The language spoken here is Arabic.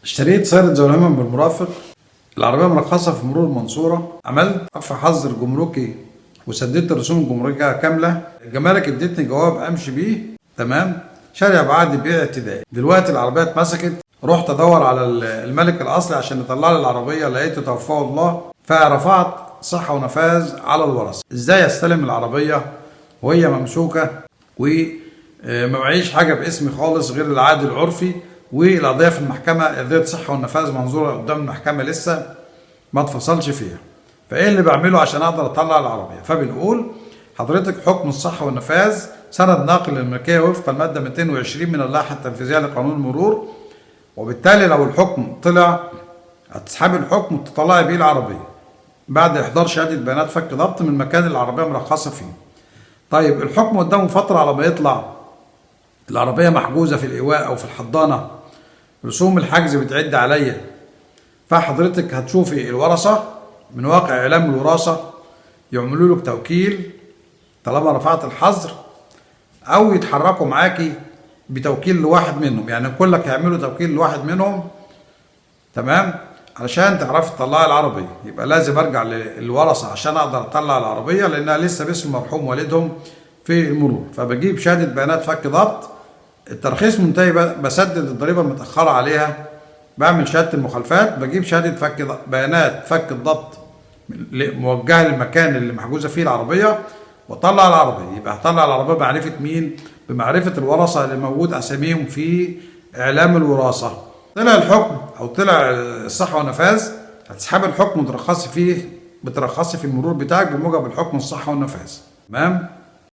اشتريت سيارة زولهما بالمرافق. العربية مرخصة في مرور المنصورة. عملت رفع حظر جمركي وسددت الرسوم الجمركية كاملة. الجمارك ادتني جواب امشي بيه تمام، شارع بعقد بيع ابتدائي. دلوقتي العربية اتمسكت، رحت ادور على الملك الاصلي عشان يطلع لي العربية، لقيته توفاه الله، فرفعت صحة ونفاذ على الورثة. ازاي استلم العربية وهي ممسوكة وما معيش حاجة باسمي خالص غير العقد العرفي، والقضية في المحكمة، قضية صحة والنفاذ منظورة قدام المحكمة لسه ما اتفصلش فيها. فايه اللي بعمله عشان اقدر اطلع العربية؟ فبنقول حضرتك حكم الصحة والنفاذ سند ناقل للملكية وفق المادة 220 من اللائحة التنفيذية لقانون المرور، وبالتالي لو الحكم طلع هتسحبي الحكم وتطلعي بيه العربية بعد احضار شهادة بيانات فك ضبط من مكان العربية مرخصة فيه. طيب الحكم قدامه فترة على ما يطلع، العربية محجوزة في الإيواء أو في الحضانة، رسوم الحجز بتعد عليا. فحضرتك هتشوفي الورثة من واقع إعلام الوراثة يعملوا له بتوكيل طالما رفعت الحظر، أو يتحركوا معاكي بتوكيل لواحد منهم، يعني كلك هيعملوا توكيل لواحد منهم تمام، علشان تعرفي تطلعي العربية. يبقى لازم أرجع للورثة عشان أقدر أطلع العربية لأنها لسه باسم مرحوم والدهم في المرور. فبجيب شهادة بيانات فك ضبط، الترخيص منتهي، بسدد الضريبة المتأخرة عليها، بعمل شهادة المخالفات، بجيب شهادة بيانات فك الضبط موجهة للمكان اللي محجوزة فيه العربية واطلع العربية. يبقى هطلع العربية بمعرفة مين؟ بمعرفة الورثة اللي موجود أساميهم في إعلام الوراثة. طلع الحكم أو طلع الصحة والنفاذ، هتسحب الحكم وترخصي فيه، بترخصي في المرور بتاعك بموجب الحكم الصحة والنفاذ. تمام؟